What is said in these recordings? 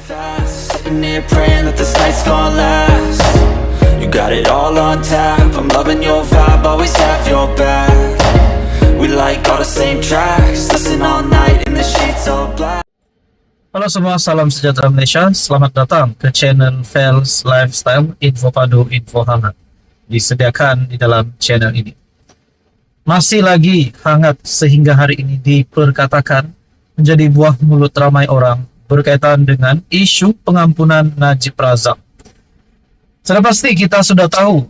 fast, sitting here praying that this night's gonna last. You got it all on tap, I'm loving your vibe, always have your back. We like all the same tracks, listen all night in the sheets all black. Halo semua, salam sejahtera Malaysia. Selamat datang ke channel Fels Lifestyle, info padu, info hangat disediakan di dalam channel ini. Masih lagi hangat sehingga hari ini diperkatakan menjadi buah mulut ramai orang berkaitan dengan isu pengampunan Najib Razak. Sudah pasti kita sudah tahu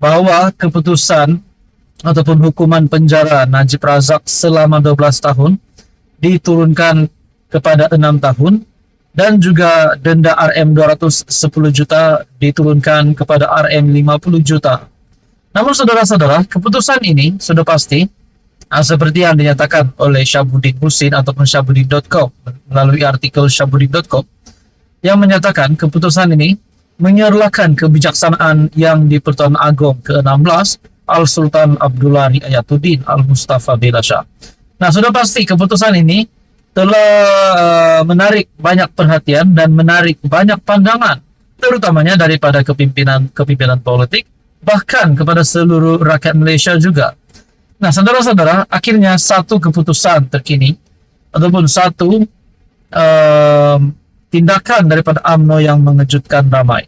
bahwa keputusan ataupun hukuman penjara Najib Razak selama 12 tahun diturunkan kepada 6 tahun dan juga denda RM 210 juta diturunkan kepada RM 50 juta. Namun saudara-saudara, keputusan ini sudah pasti seperti yang dinyatakan oleh Syabuddin Husin ataupun Syabuddin.com melalui artikel Syabuddin.com yang menyatakan keputusan ini menyerlakan kebijaksanaan yang di-Pertuan Agong ke-16 Al-Sultan Abdullah Riayatuddin Al-Mustafa Billah Shah. Nah, sudah pasti keputusan ini telah menarik banyak perhatian dan menarik banyak pandangan, terutamanya daripada kepimpinan politik, bahkan kepada seluruh rakyat Malaysia juga. Nah, saudara-saudara, akhirnya satu keputusan terkini ataupun satu tindakan daripada UMNO yang mengejutkan ramai.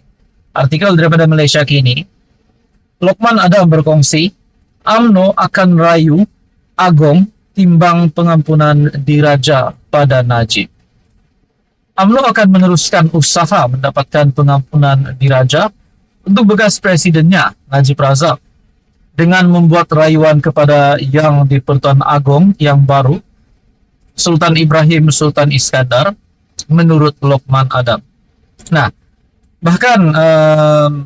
Artikel daripada Malaysia Kini, Lokman Adam berkongsi, UMNO akan rayu Agong timbang pengampunan diraja pada Najib. UMNO akan meneruskan usaha mendapatkan pengampunan diraja untuk bekas presidennya Najib Razak dengan membuat rayuan kepada yang di-Pertuan Agong yang baru, Sultan Ibrahim Sultan Iskandar, menurut Lokman Adam. Nah, bahkan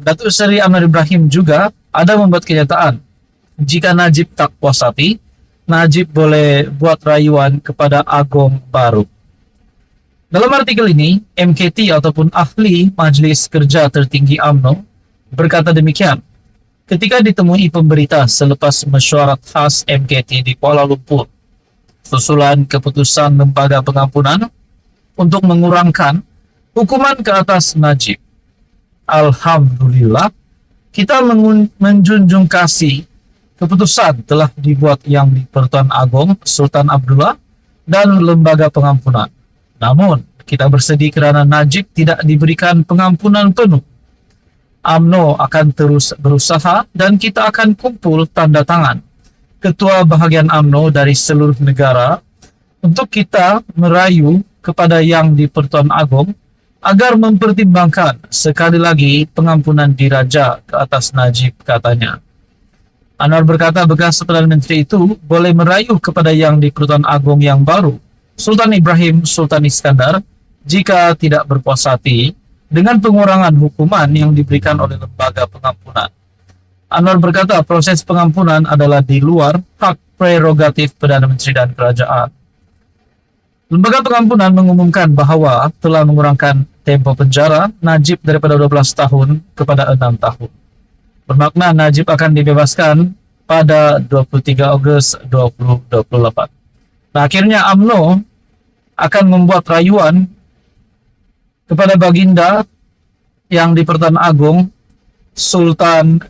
Datuk Seri Anwar Ibrahim juga ada membuat kenyataan, jika Najib tak puas hati, Najib boleh buat rayuan kepada Agong baru. Dalam artikel ini, MKT ataupun ahli Majlis Kerja Tertinggi UMNO berkata demikian ketika ditemui pemberita selepas mesyuarat khas MKT di Kuala Lumpur susulan keputusan lembaga pengampunan untuk mengurangkan hukuman ke atas Najib. Alhamdulillah, kita menjunjung kasih keputusan telah dibuat yang di-Pertuan Agong Sultan Abdullah dan lembaga pengampunan. Namun, kita bersedih kerana Najib tidak diberikan pengampunan penuh. UMNO akan terus berusaha dan kita akan kumpul tanda tangan ketua bahagian UMNO dari seluruh negara untuk kita merayu kepada yang di-Pertuan Agong agar mempertimbangkan sekali lagi pengampunan diraja ke atas Najib, katanya. Anwar berkata bekas Perdana Menteri itu boleh merayu kepada yang di-Pertuan Agong yang baru, Sultan Ibrahim Sultan Iskandar, jika tidak berpuas hati dengan pengurangan hukuman yang diberikan oleh lembaga pengampunan. Anwar berkata proses pengampunan adalah di luar hak prerogatif Perdana Menteri dan kerajaan. Lembaga pengampunan mengumumkan bahawa telah mengurangkan tempoh penjara Najib daripada 12 tahun kepada 6 tahun. Bermakna Najib akan dibebaskan pada 23 Ogos 2028. Nah, akhirnya UMNO akan membuat rayuan kepada baginda yang di-Pertuan Agong Sultan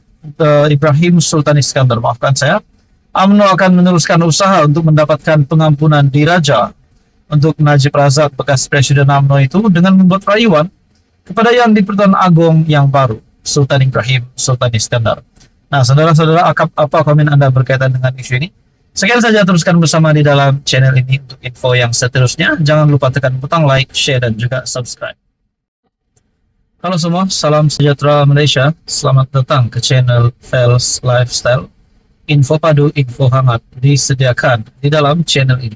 Ibrahim Sultan Iskandar, maafkan saya. UMNO akan meneruskan usaha untuk mendapatkan pengampunan diraja untuk Najib Razak bekas Presiden UMNO itu dengan membuat rayuan kepada yang di-Pertuan Agong yang baru, Sultan Ibrahim Sultan Iskandar. Nah, saudara-saudara, apa komen Anda berkaitan dengan isu ini? Sekian saja, teruskan bersama di dalam channel ini untuk info yang seterusnya. Jangan lupa tekan butang like, share, dan juga subscribe. Halo semua, salam sejahtera Malaysia. Selamat datang ke channel Fels Lifestyle, info padu, info hangat disediakan di dalam channel ini.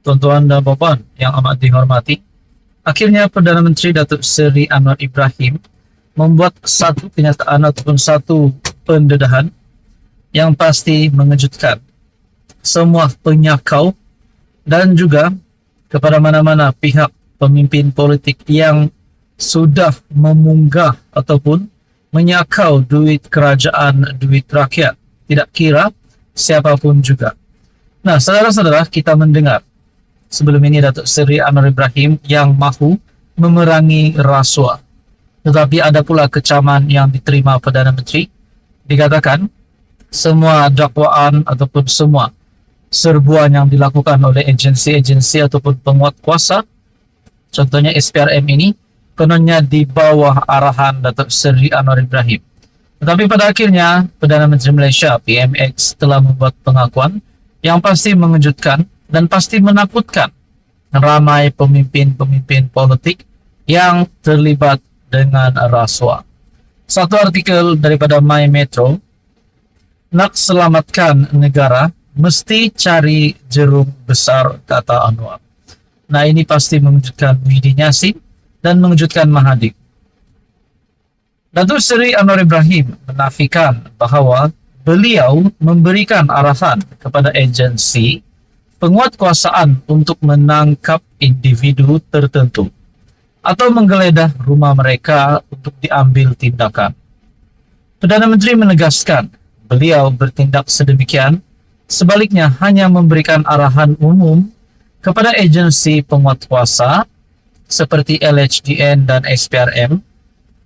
Tuan-tuan dan puan yang amat dihormati, akhirnya Perdana Menteri Datuk Seri Anwar Ibrahim membuat satu kenyataan ataupun satu pendedahan yang pasti mengejutkan semua penyakau dan juga kepada mana-mana pihak pemimpin politik yang sudah memunggah ataupun menyakau duit kerajaan, duit rakyat, tidak kira siapapun juga. Nah, saudara-saudara, kita mendengar sebelum ini Datuk Seri Anwar Ibrahim yang mahu memerangi rasuah. Tetapi ada pula kecaman yang diterima Perdana Menteri. Dikatakan semua dakwaan ataupun semua serbuan yang dilakukan oleh agensi-agensi ataupun penguat kuasa, contohnya SPRM ini, kononnya di bawah arahan Datuk Seri Anwar Ibrahim. Tetapi pada akhirnya Perdana Menteri Malaysia PMX telah membuat pengakuan yang pasti mengejutkan dan pasti menakutkan ramai pemimpin-pemimpin politik yang terlibat dengan rasuah. Satu artikel daripada My Metro, nak selamatkan negara mesti cari jerung besar, kata Anwar. Nah, ini pasti mengejutkan Muhyiddin Yassin dan mengejutkan Mahathir. Datuk Seri Anwar Ibrahim menafikan bahawa beliau memberikan arahan kepada agensi penguatkuasaan untuk menangkap individu tertentu atau menggeledah rumah mereka untuk diambil tindakan. Perdana Menteri menegaskan beliau bertindak sedemikian sebaliknya hanya memberikan arahan umum kepada agensi penguatkuasa seperti LHDN dan SPRM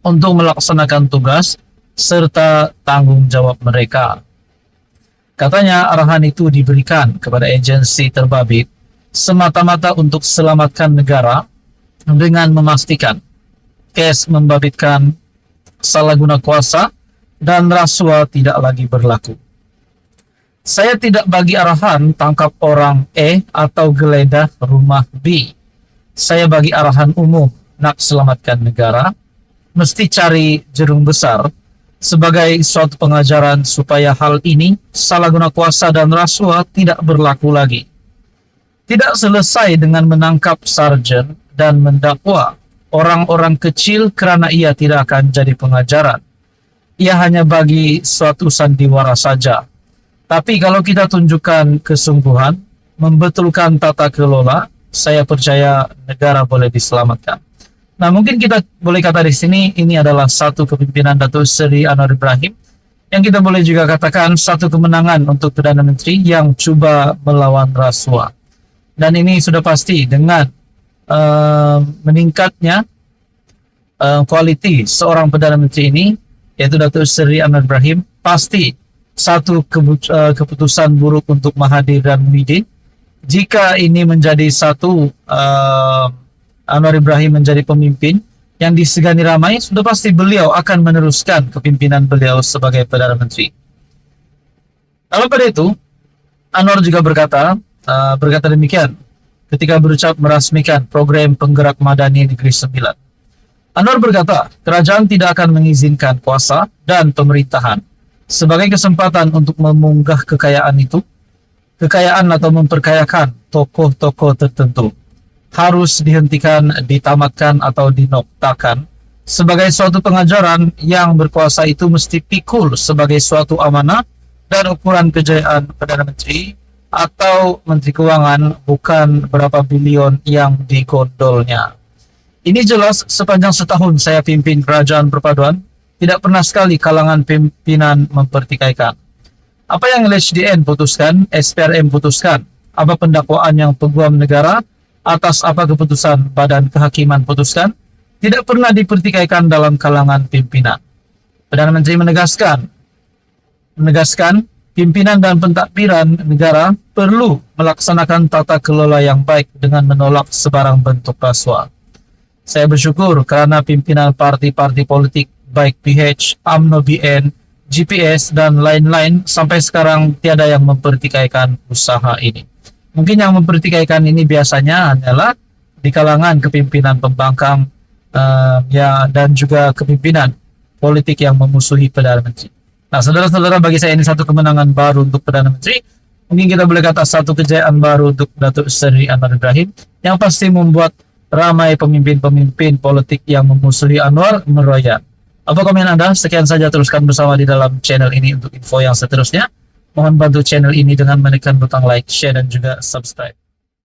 untuk melaksanakan tugas serta tanggung jawab mereka. Katanya arahan itu diberikan kepada agensi terbabit semata-mata untuk selamatkan negara dengan memastikan kes membabitkan salah guna kuasa dan rasuah tidak lagi berlaku. Saya tidak bagi arahan tangkap orang E atau geledah rumah B. Saya bagi arahan umum nak selamatkan negara, mesti cari jerung besar sebagai suatu pengajaran supaya hal ini, salah guna kuasa dan rasuah, tidak berlaku lagi. Tidak selesai dengan menangkap sarjan dan mendakwa orang-orang kecil kerana ia tidak akan jadi pengajaran. Ia hanya bagi suatu sandiwara saja. Tapi kalau kita tunjukkan kesungguhan, membetulkan tata kelola, saya percaya negara boleh diselamatkan. Nah, mungkin kita boleh kata di sini ini adalah satu kepimpinan Datuk Seri Anwar Ibrahim yang kita boleh juga katakan satu kemenangan untuk Perdana Menteri yang cuba melawan rasuah. Dan ini sudah pasti dengan meningkatnya kualiti seorang Perdana Menteri ini, yaitu Datuk Seri Anwar Ibrahim, pasti satu keputusan buruk untuk Mahathir dan Muhyiddin. Jika ini menjadi satu Anwar Ibrahim menjadi pemimpin yang disegani ramai, sudah pasti beliau akan meneruskan kepimpinan beliau sebagai Perdana Menteri. Dalam pada itu, Anwar juga berkata demikian ketika berucap merasmikan program Penggerak Madani Negeri Sembilan. Anwar berkata, kerajaan tidak akan mengizinkan kuasa dan pemerintahan sebagai kesempatan untuk memunggah kekayaan atau memperkayakan tokoh-tokoh tertentu. Harus dihentikan, ditamatkan atau dinoktakan sebagai suatu pengajaran yang berkuasa itu mesti pikul sebagai suatu amanah dan ukuran kejayaan Perdana Menteri atau Menteri Kewangan, bukan berapa bilion yang digondolnya. Ini jelas sepanjang setahun saya pimpin kerajaan perpaduan, tidak pernah sekali kalangan pimpinan mempertikaikan. Apa yang LHDN putuskan, SPRM putuskan, apa pendakwaan yang peguam negara, atas apa keputusan Badan Kehakiman putuskan, tidak pernah dipertikaikan dalam kalangan pimpinan. Perdana Menteri menegaskan pimpinan dan pentadbiran negara perlu melaksanakan tata kelola yang baik dengan menolak sebarang bentuk rasuah. Saya bersyukur kerana pimpinan parti-parti politik baik PH, UMNO BN, GPS dan lain-lain sampai sekarang tiada yang mempertikaikan usaha ini. Mungkin yang mempertikaikan ini biasanya adalah di kalangan kepimpinan pembangkang dan juga kepimpinan politik yang memusuhi Perdana Menteri. Nah, saudara-saudara, bagi saya ini satu kemenangan baru untuk Perdana Menteri. Mungkin kita boleh kata satu kejayaan baru untuk Datuk Seri Anwar Ibrahim yang pasti membuat ramai pemimpin-pemimpin politik yang memusuhi Anwar meroyak. Apa komen Anda? Sekian saja, teruskan bersama di dalam channel ini untuk info yang seterusnya. Mohon bantu channel ini dengan menekan butang like, share dan juga subscribe.